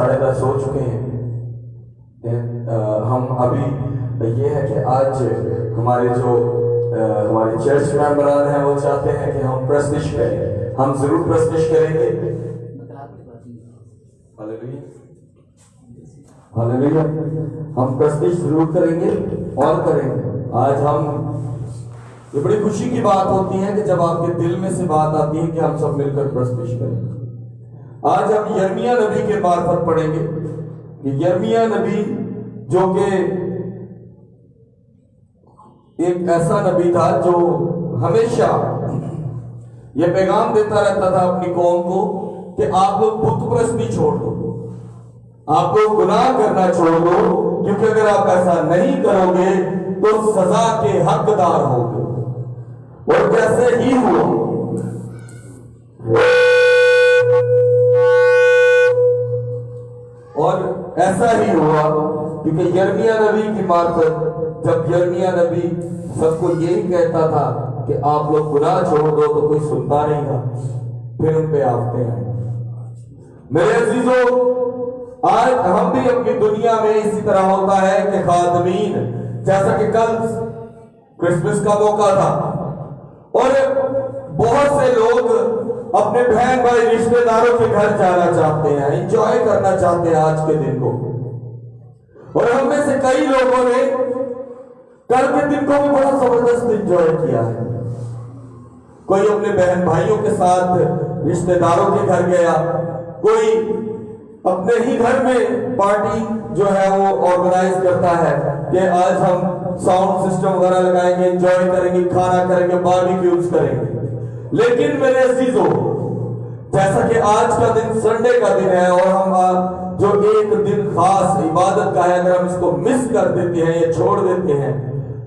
10:30 ہو چکے ہیں. ہم ابھی یہ ہے کہ آج ہمارے ہمارے چرچ ممبران ہیں وہ چاہتے ہیں کہ ہم پرستش کریں. ہم ضرور پرستش کریں گے. ہاللیلویا. ہم پرستش ضرور کریں گے اور کریں گے. آج یہ بڑی خوشی کی بات ہوتی ہے کہ جب آپ کے دل میں سے بات آتی ہے کہ ہم سب مل کر پرستش کریں. آج ہم یرمیہ نبی کے معرفت پڑھیں گے کہ یرمیہ نبی جو کہ ایک ایسا نبی تھا جو ہمیشہ یہ پیغام دیتا رہتا تھا اپنی قوم کو کہ آپ لوگ بت پرستی چھوڑ دو, آپ لوگ گناہ کرنا چھوڑ دو, کیونکہ اگر آپ ایسا نہیں کرو گے تو سزا کے حقدار ہوگے. اور جیسے ہی ہوا, اور ایسا ہی ہوا, کیونکہ یرمیہ نبی کی معرفت جب یرمیہ نبی سب کو یہی کہتا تھا کہ آپ لوگ گناہ چھوڑ دو تو کوئی سنتا نہیں تھا. پھر ان پہ آفتے ہیں. میرے عزیزوں, آج ہم بھی اپنی دنیا میں اسی طرح ہوتا ہے کہ خادمین, جیسا کہ کل کرسمس کا موقع تھا اور بہت سے لوگ اپنے بہن بھائی رشتہ داروں کے گھر جانا چاہتے ہیں, انجوائے کرنا چاہتے ہیں آج کے دن کو. اور ہم میں سے کئی لوگوں نے کل کے دن کو بھی بڑا زبردست انجوائے کیا ہے. کوئی اپنے بہن بھائیوں کے ساتھ رشتہ داروں کے گھر گیا, کوئی اپنے ہی گھر میں پارٹی جو ہے وہ آرگنائز کرتا ہے کہ آج ہم ساؤنڈ سسٹم وغیرہ لگائیں گے, انجوائے کریں گے, کھانا کریں گے, باربیکیوز کریں گے. لیکن میرے عزیزوں, جیسا کہ آج کا دن سنڈے کا دن ہے اور ہم جو ایک دن خاص عبادت کا ہے, اگر ہم اس کو مس کر دیتے ہیں یا چھوڑ دیتے ہیں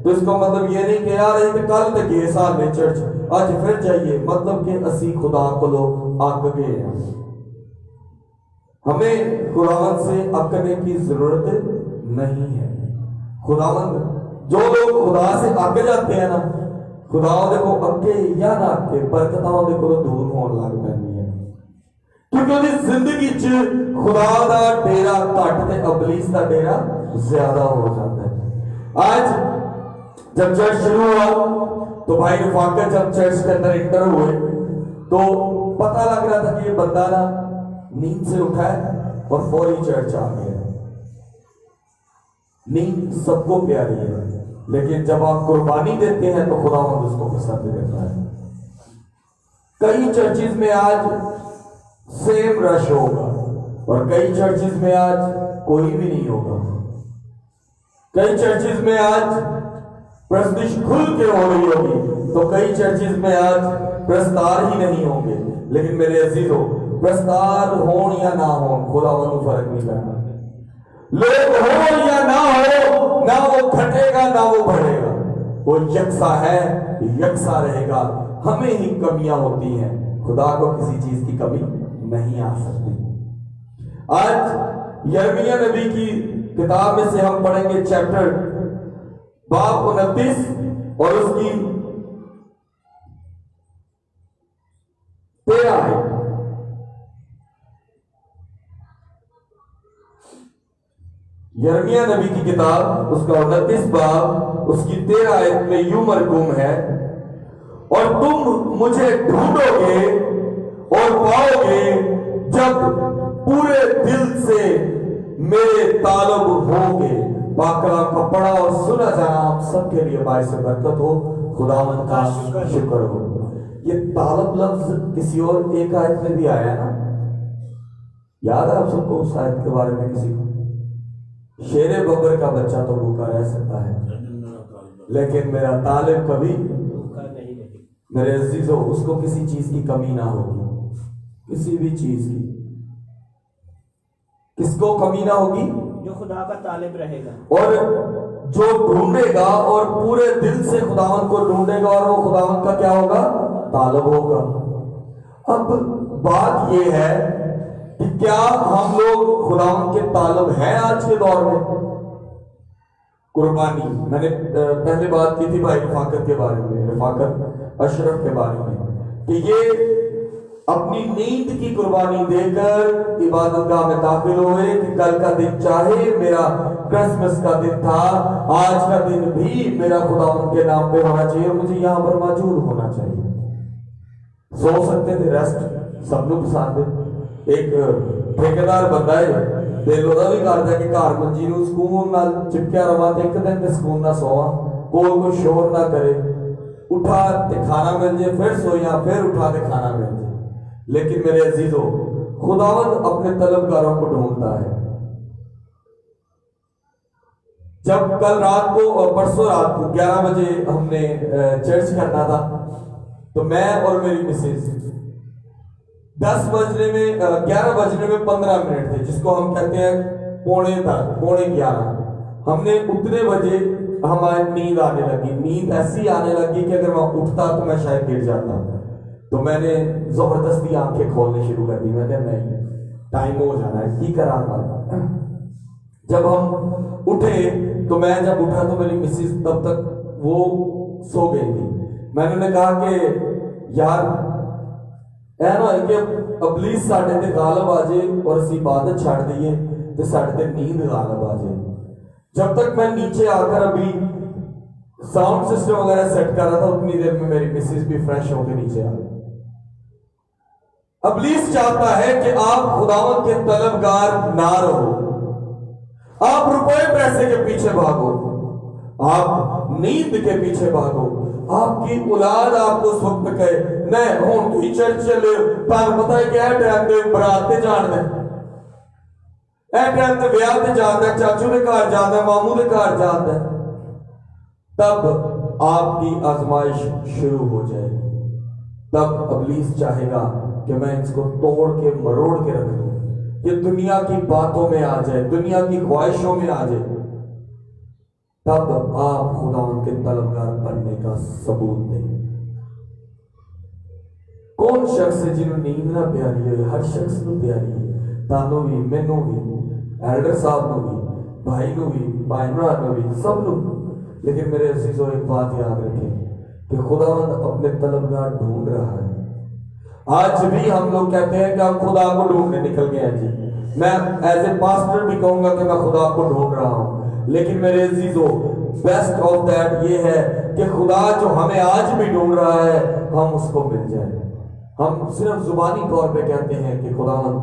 تو اس کا مطلب یہ نہیں کہ یار یہ کل تک یہ سال میں چرچ آج پھر جائیے, مطلب کہ اسی خدا کو لو آگ گئے ہیں. ہمیں خداوند سے اکنے کی ضرورت نہیں ہے. خداوند جو لوگ خدا سے اگ جاتے ہیں نا, خدا دے کو اگے یا نہ اگے برکتاں دے کو دور ہون لگ پہنی ہے, کیونکہ وہ زندگی چ خدا دا ڈیرا گھٹ تے ابلیس دا ڈیرا زیادہ ہو جاتا ہے. آج جب چرچ شروع ہوا تو بھائی رفاقت جب چرچ کے اندر انٹر ہوئے تو پتہ لگ رہا تھا کہ یہ بندہ نا نیند سے اٹھا ہے اور فوری چرچ آ گیا. نیند سب کو پیاری ہے, لیکن جب آپ قربانی دیتے ہیں تو خداوند اس کو پسند کرتا ہے. کئی چرچز میں آج سیم رش ہوگا اور کئی چرچز میں آج کوئی بھی نہیں ہوگا. کئی چرچز میں آج پرستش کھل کے ہو رہی ہوگی تو کئی چرچز میں آج پرستار ہی نہیں ہوں گے. لیکن میرے عزیزوں, پرستار ہون یا نہ ہون خداوند کو فرق نہیں کرنا. لوگ ہو یا نہ ہو, نہ وہ گھٹے گا نہ وہ بڑھے گا, وہ یکساں ہے, یکساں رہے گا. ہمیں ہی کمیاں ہوتی ہیں, خدا کو کسی چیز کی کمی نہیں آ سکتی. آج یرمیہ نبی کی کتاب میں سے ہم پڑھیں گے چیپٹر باب 29 اور اس کی 13 آیت. یرمیہ نبی کی کتاب اس کا 29 باب اس کی 13 آیت میں یوں مرقوم ہے, اور تم مجھے ڈھونڈو گے اور پاؤ گے جب پورے دل سے میرے طالب ہوگے. پاک کلام کا پڑھا اور سنا جانا ہم سب کے لیے باعث برکت ہو. خداوند کا شکر ہو. یہ طالب لفظ کسی اور ایک آیت میں بھی آیا نا, یاد ہے آپ سب کو اس آیت کے بارے میں؟ کسی کو شیر ببر کا بچہ تو بھوکا رہ سکتا ہے لیکن میرا طالب کبھی بھوکا نہیں رہے. میرے عزیزوں, اس کو کسی چیز کی کمی نہ ہوگی, کسی بھی چیز کی. کس کو کمی نہ ہوگی؟ جو خدا کا طالب رہے گا اور جو ڈھونڈے گا اور پورے دل سے خداوند کو ڈھونڈے گا, اور وہ خداوند کا کیا ہوگا؟ طالب ہوگا. اب بات یہ ہے کہ کیا ہم لوگ خداوند کے طالب ہیں آج کے دور میں؟ قربانی, میں نے پہلے بات کی تھی بھائی رفاقت کے بارے میں, رفاقت اشرف کے بارے میں, کہ یہ اپنی نیند کی قربانی دے کر عبادت گاہ میں داخل ہوئے کہ کل کا دن چاہے میرا کرسمس کا دن تھا، آج کا دن بھی میرا خداوند کے نام پہ ہونا چاہیے اور مجھے یہاں پر موجود ہونا چاہیے۔ سو سکتے تھے، ریسٹ سب لوگ پسند ہے۔ ایک ٹھیکیدار بندہ ہے، دل وہدا بھی کرتا کہ گھر منجی نو سکون نال چپکیا رہا تے ایک دن تے سکون نہ سوواں، کوئی شور نہ کرے، اٹھا تے کھانا مل جائے، پھر سویا، پھر اٹھا تے کھانا مل جائے۔ لیکن میرے عزیزو، خداوند اپنے طلبگاروں کو ڈھونڈتا ہے۔ جب کل رات کو اور پرسوں رات کو 11 بجے ہم نے چرچ کرنا تھا تو میں اور میری مسز 11 بجنے میں 15 منٹ تھے، جس کو ہم کہتے ہیں پونے 11۔ ہم نے اتنے بجے ہماری نیند آنے لگی، نیند ایسی آنے لگی کہ اگر میں اٹھتا تو میں شاید گر جاتا۔ تو میں نے زبردستی آنکھیں کھولنے شروع کر دی، میں نے نہیں، ٹائم ہو جانا ہے، کی کرا گا۔ جب ہم اٹھے تو میں جب اٹھا تو میری مسز تب تک وہ سو گئی تھی۔ میں نے کہا کہ یار اے نہ ہوئے کہ ابلیس ساڈے تے غالب آ جائے اور اسی عبادت چھڑ دئیے تے ساڈے تے نیند غالب آ جائے۔ جب تک میں نیچے آ کر ابھی ساؤنڈ سسٹم وغیرہ سیٹ کر رہا تھا اتنی دیر میں میری مسز بھی فریش ہو کے نیچے آ گئی۔ ابلیس چاہتا ہے کہ آپ خداوند کے طلبگار نہ رہو، آپ روپے پیسے کے پیچھے بھاگو، آپ نیند کے پیچھے بھاگو۔ آپ کی اولاد آپ کو اس وقت کہے نہیں ہوں تو ہی چرچ چلے، تاں پتہ ہے کہ اے ٹائم دے برات تے جان دے، اے ٹائم تے بیاہ تے جان دے، چاچو دے گھر جان دے، ماموں دے گھر جان دے۔ تب آپ کی آزمائش شروع ہو جائے گی، تب ابلیس چاہے گا کہ میں اس کو توڑ کے مروڑ کے رکھ دوں، یہ دنیا کی باتوں میں آ جائے، دنیا کی خواہشوں میں آ جائے۔ تب آپ خداوند کے طلبگار بننے کا ثبوت دیں۔ کون شخص ہے جنہوں نیند نہ پیاری ہے؟ ہر شخص نو پیاری ہے، تانوں بھی، مینوں بھی، ایلڈر صاحب نو بھی، بھائی نو بھی، بھائی برا نو بھی، سب نو۔ لیکن میرے عزیزوں ایک بات یاد رکھیں کہ خداوند اپنے طلبگار ڈھونڈ رہا ہے۔ آج بھی ہم لوگ کہتے ہیں کہ ہم خدا کو ڈھونڈنے نکل گئے ہیں جی، میں ایز اے پاسٹر بھی کہوں گا کہ میں خدا کو ڈھونڈ رہا ہوں، لیکن میرے عزیزو بیسٹ آف دیٹ یہ ہے کہ خدا جو ہمیں آج بھی ڈھونڈ رہا ہے ہم اس کو مل جائیں۔ ہم صرف زبانی طور پہ کہتے ہیں کہ خداوند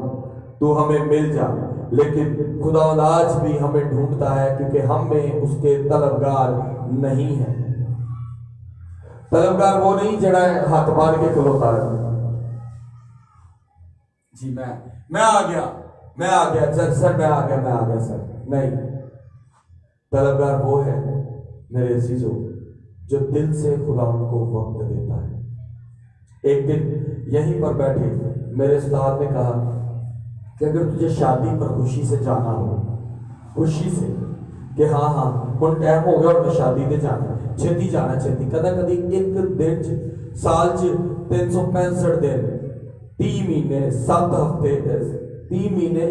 تو ہمیں مل جا، لیکن خداوند آج بھی ہمیں ڈھونڈتا ہے کیونکہ ہم میں اس کے طلبگار نہیں ہیں۔ طلبگار وہ نہیں جڑا ہاتھ باندھ کے کھلوتا رہتا جی میں آ گیا سر میں آ گیا سر، نہیں۔ طلبگار وہ ہے میرے عزیزو جو دل سے خداوند کو وقت دیتا ہے۔ ایک دن یہیں پر بیٹھے میرے استاد نے کہا کہ اگر تجھے شادی پر خوشی سے جانا ہو، خوشی سے کہ ہاں ہن ٹائم ہو گیا اور تو شادی تے جانا، چھتی جانا، چھتی کدی ایک دن سال 365 دن، 3 مہینے، 7 ہفتے، 3 مہینے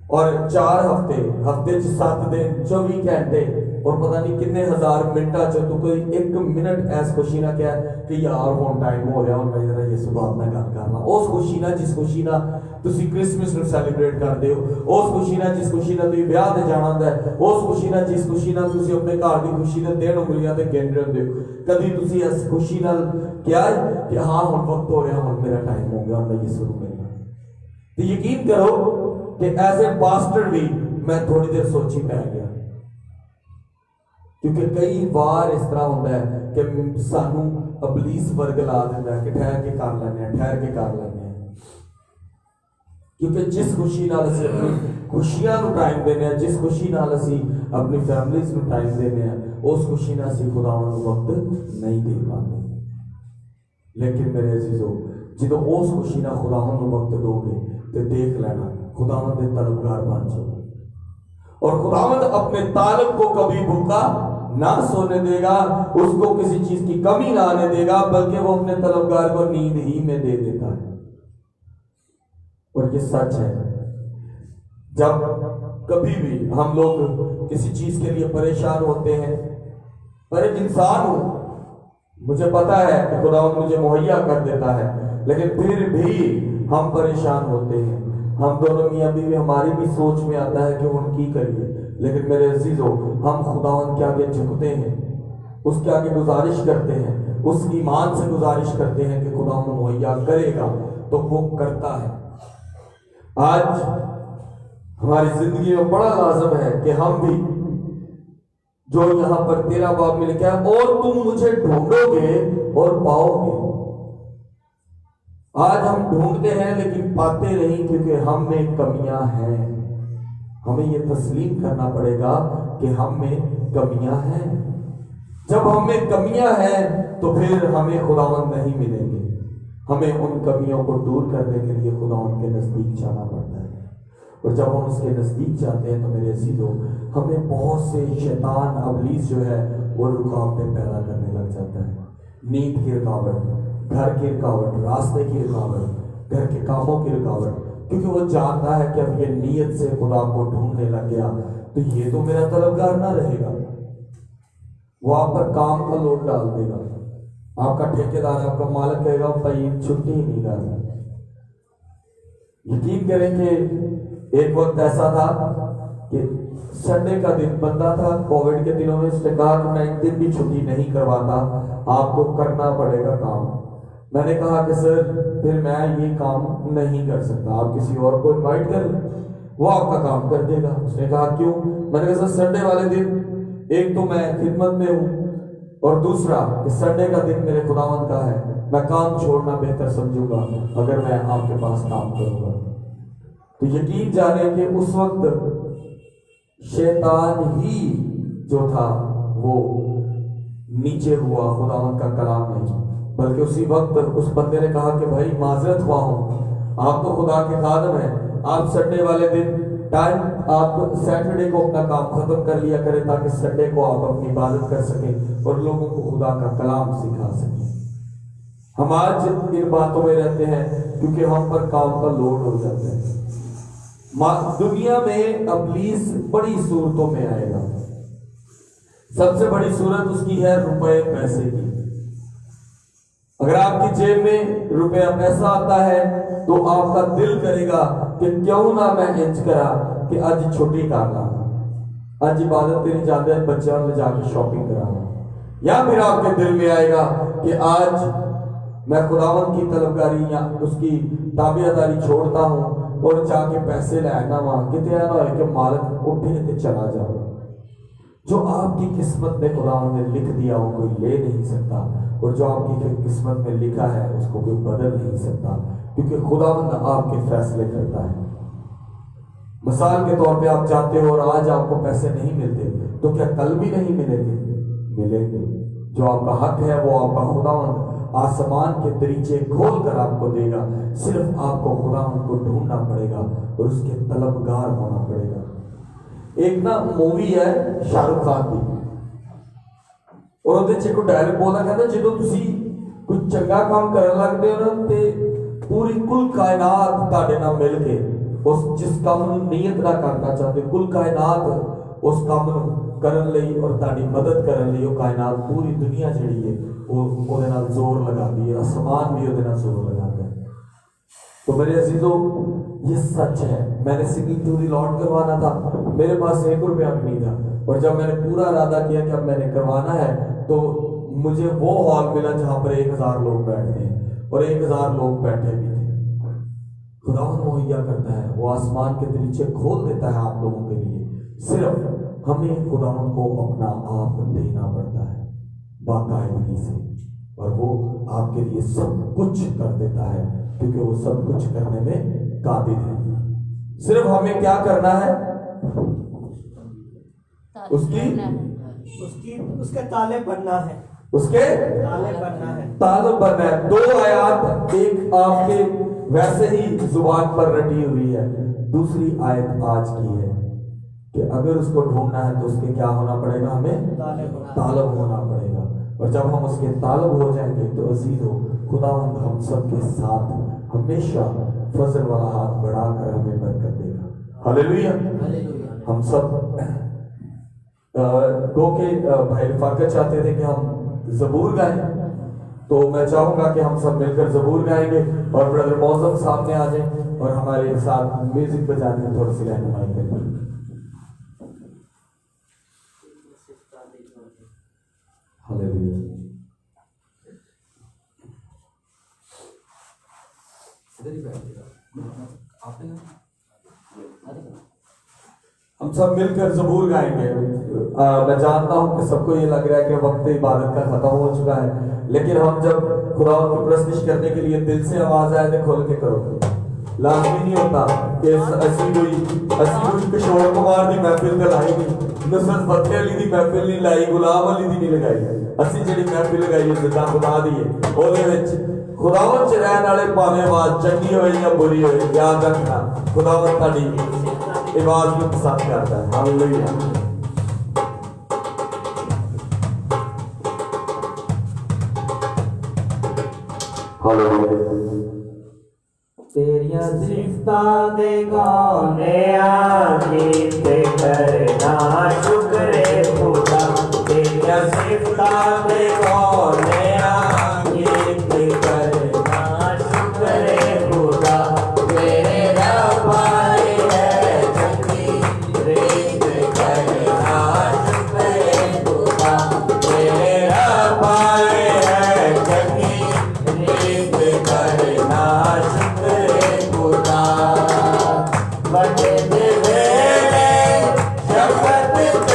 اور 4 ہفتے، ہفتے 7 دن، 24 گھنٹے اور پتہ نہیں کتنے ہزار منٹا چ تو کوئی 1 منٹ ایس خوشی نہ کیا کہ یار ہون ٹائم ہو رہا اور میں ذرا یسوع باپ نال گل کرنا، اس خوشی نہ جس خوشی نہ تسی کرسمس نو سیلیبریٹ کرتے ہو، اس خوشی نہ جس خوشی نہ تسی بیاہ تے جانا ہوندا ہے، اس خوشی نہ جس خوشی نہ تسی اپنے گھر دی خوشی دے دن انگلیاں تے گن رہے ہوندے ہو۔ کبھی تسی اس خوشی نال کیا ہے کہ ہاں ہن وقت ہو رہا، ہن میرا ٹائم ہو گیا اور میں یسوع نو ملنا۔ تو یقین کرو کہ ایز اے پاسٹر بھی میں تھوڑی دیر سوچی پہ گیا، کیونکہ کئی بار اس طرح ہوتا ہے کہ سانو ابلیس ورگلا دیتا ہے کہ ٹھہر کے کر لینے ہیں، ٹھہر کے کر لینے ہیں، کیونکہ جس خوشی نال اسی اپنی خوشیاں نو ٹائم دینے ہیں، جس خوشی نال اسی اپنی فیملیز نو ٹائم دینے ہیں، اس خوشی نال اسی خداوند نو وقت نہیں دے پاتے۔ لیکن میرے عزیزو جدو اس خوشی نال خداوند نو وقت دو گے تو دیکھ لینا خداوند دے طلبگار بن جاؤ، اور خداوند اپنے طالب کو کبھی بھوکا نہ سونے دے گا، اس کو کسی چیز کی کمی نہ آنے دے گا، بلکہ وہ اپنے طلبگار کو نیند ہی میں دے دیتا ہے۔ اور یہ سچ ہے، جب کبھی بھی ہم لوگ کسی چیز کے لیے پریشان ہوتے ہیں، پر ایک انسان ہوں، مجھے پتا ہے کہ خداوند مجھے مہیا کر دیتا ہے، لیکن پھر بھی ہم پریشان ہوتے ہیں. ہم دونوں میاں بیوی, ہماری بھی سوچ میں آتا ہے کہ ان کی کریے, لیکن میرے عزیزو ہم خداوند کے آگے جھکتے ہیں, اس کے آگے گزارش کرتے ہیں, اس ایمان سے گزارش کرتے ہیں کہ خداوند مہیا کرے گا, تو وہ کرتا ہے. آج ہماری زندگی میں بڑا لازم ہے کہ ہم بھی جو یہاں پر 13 باب میں لکھا ہے, اور تم مجھے ڈھونڈو گے اور پاؤ گے. آج ہم ڈھونڈتے ہیں لیکن پاتے نہیں, کیونکہ ہم میں کمیاں ہیں. ہمیں یہ تسلیم کرنا پڑے گا کہ ہم میں کمیاں ہیں. جب ہم میں کمیاں ہیں تو پھر ہمیں خداوند نہیں ملیں گے. ہمیں ان کمیوں کو دور کرنے کے لیے خداوند کے نزدیک جانا پڑتا ہے. اور جب ہم اس کے نزدیک جاتے ہیں تو میرے عزیزو ہمیں بہت سے شیطان ابلیس جو ہے وہ رکاوٹیں پیدا کرنے لگ جاتا ہے. نیند کی رکاوٹ, گھر کی رکاوٹ, راستے کی رکاوٹ, گھر کے کاموں کی رکاوٹ, کیونکہ وہ جانتا ہے کہ اب یہ نیت سے خدا کو ڈھونڈنے لگ گیا تو یہ تو میرا طلبگار نہ رہے گا. وہ آپ پر کام کا لوڈ ڈال دے گا. آپ کا ٹھیکیدار, آپ کا مالک کہے گا بھائی چھٹی ہی نہیں کرنا. یقین کریں کہ ایک وقت ایسا تھا کہ سنڈے کا دن بندہ تھا, کووڈ کے دنوں میں اس نے کہا کہ میں ایک دن بھی چھٹی نہیں کرواتا, آپ کو کرنا پڑے گا کام. میں نے کہا کہ سر پھر میں یہ کام نہیں کر سکتا, آپ کسی اور کو انوائٹ کر لیں, وہ آپ کا کام کر دے گا. اس نے کہا کیوں؟ میں نے کہا سر سنڈے والے دن ایک تو میں خدمت میں ہوں, اور دوسرا کہ سنڈے کا دن میرے خداوند کا ہے, میں کام چھوڑنا بہتر سمجھوں گا اگر میں آپ کے پاس کام کروں گا. تو یقین جانے کہ اس وقت شیطان ہی جو تھا وہ نیچے ہوا, خداوند کا کلام نہیں. بلکہ اسی وقت اس بندے نے کہا کہ بھائی معذرت ہوا ہوں, آپ تو خدا کے خادم ہیں, آپ سنڈے والے دن ٹائم آپ سیٹرڈے کو اپنا کام ختم کر لیا کریں تاکہ سنڈے کو آپ اپنی عبادت کر سکیں اور لوگوں کو خدا کا کلام سکھا سکیں. ہم آج ان باتوں میں رہتے ہیں کیونکہ ہم پر کام کا لوڈ ہو جاتا ہے. دنیا میں ابلیس بڑی صورتوں میں آئے گا. سب سے بڑی صورت اس کی ہے روپے پیسے کی. اگر آپ کی جیب میں روپیہ پیسہ آتا ہے تو آپ کا دل کرے گا کہ کیوں نہ میں انج کرا کہ آج چھٹی کرنا, آج عبادت پہ نہیں جاتے ہیں, بچوں میں جا کے شاپنگ کرانا. یا پھر آپ کے دل میں آئے گا کہ آج میں خداوند کی طلبگاری یا اس کی تابعداری چھوڑتا ہوں اور جا کے پیسے لے آنا, وہاں کتنے نہ ہوئے کہ مالک اٹھے تے چلا جاؤ. جو آپ کی قسمت میں خداوند نے لکھ دیا وہ کوئی لے نہیں سکتا, اور جو آپ کی قسمت میں لکھا ہے اس کو کوئی بدل نہیں سکتا, کیونکہ خداوند آپ کے فیصلے کرتا ہے. مثال کے طور پہ آپ چاہتے ہو اور آج آپ کو پیسے نہیں ملتے تو کیا کل بھی نہیں ملیں گے؟ ملیں گے. جو آپ کا حق ہے وہ آپ کا خداوند آسمان کے دریچے کھول کر آپ کو دے گا. صرف آپ کو خداوند کو ڈھونڈنا پڑے گا اور اس کے طلبگار ہونا پڑے گا. ایک نا مووی ہے شاہ رخ خان کی, اور ਉਹਦੇ ਚ ਇੱਕ ਡਾਇਲੌਗ ਬੋਲਦਾ, ਕਹਿੰਦਾ ਜਦੋਂ ਤੁਸੀਂ ਕੋਈ ਚੰਗਾ ਕੰਮ ਕਰਨ ਲੱਗਦੇ ਹੋ ਨਾ ਤੇ ਪੂਰੀ ਕੁੱਲ ਕਾਇਨਾਤ ਤੁਹਾਡੇ ਨਾਲ ਮਿਲ ਕੇ ਉਸ ਜਿਸ ਕੰਮ ਨੂੰ ਨੀਅਤ ਨਾਲ ਕਰਨਾ ਚਾਹਦੇ, ਕੁੱਲ ਕਾਇਨਾਤ ਉਸ ਕੰਮ ਨੂੰ ਕਰਨ ਲਈ ਔਰ ਤੁਹਾਡੀ ਮਦਦ ਕਰਨ ਲਈ ਉਹ ਕਾਇਨਾਤ ਪੂਰੀ ਦੁਨੀਆ ਜਿਹੜੀ ਹੈ ਉਹ ਉਹਦੇ ਨਾਲ ਜ਼ੋਰ ਲਗਾਉਂਦੀ ਹੈ, ਅਸਮਾਨ ਵੀ ਉਹਦੇ ਨਾਲ ਜ਼ੋਰ ਲਗਾਉਂਦਾ ਹੈ. تو میرے عزیزوں یہ سچ ہے. میں نے سنگنگ ٹو دی لارڈ کروانا تھا, میرے پاس 1 روپیہ بھی نہیں تھا, اور جب میں نے پورا ارادہ کیا کہ اب میں نے کروانا ہے تو مجھے وہ ہال ملا جہاں پر 1000 لوگ بیٹھتے ہیں, اور 1000 لوگ بیٹھے بھی تھے. خداوند مہیا کرتا ہے, وہ آسمان کے دریچے کھول دیتا ہے آپ لوگوں کے لیے. صرف ہمیں خداوند کو اپنا آپ دینا پڑتا ہے باقاعدگی سے, اور وہ آپ کے لیے سب کچھ کر دیتا ہے کیونکہ وہ سب کچھ کرنے میں قادر ہے. صرف ہمیں کیا کرنا ہے؟ اس کے تالے بننا ہے, اس کے تالے بننا ہے, طالب بننا ہے. 2 آیات, ایک آپ کے ویسے ہی زبان پر رٹی ہوئی ہے, دوسری آیت آج کی ہے کہ اگر اس کو ڈھونڈنا ہے تو اس کے کیا ہونا پڑے گا؟ ہمیں طالب ہونا پڑے گا. اور جب ہم اس کے طالب ہو جائیں گے تو عزیزو خداوند ہم سب کے ساتھ ہمیشہ فضل والا ہاتھ بڑھا کر ہمیں برکت دے گا. ہلیلویا. ہم سب گو کہ بھائی رفاقت چاہتے تھے کہ ہم زبور گائیں, تو میں چاہوں گا کہ ہم سب مل کر زبور گائیں گے اور برادر موزم سامنے آ جائیں اور ہمارے ساتھ میوزک بجانے میں تھوڑی سی رہنمائی کریں. ہاللیلویا. ہم سب مل کر زبور گائیں گے. میں جانتا ہوں کہ سب کو یہ لگ رہا ہے کہ وقت عبادت کا ختم ہو چکا ہے، لیکن ہم جب خدا کی پرستش کرنے کے لیے دل سے آواز آئے تو کھول کے کرو. لازمی نہیں ہوتا کہ اسی کوئی کشور کمار دی محفل تے لائی نہیں، نصرت فتح علی دی محفل نہیں لائی، غلام علی دی نہیں لگائی. اسی جڑی محفل لگائی ہے زندہ خدا دی ہے، اودے وچ خداوند چ رہن والے پاویں آواز چنگی ہوئے یا بری ہوئے، یاد رکھنا خداوند تہاڈی عبادت کو پسند کرتا ہے. ہاللیلویا. تیریاں صفتاں دے گانے آجیت کرنا شکر خدا. تیریاں صفتاں دے گانے آجیت کرنا شکر خدا. میرے رب آئے ہے چنگی ریت کرنا شکر خدا. میرے رب آئے ہے چنگی ریت کرنا شکر خدا. بڑے دے شفقت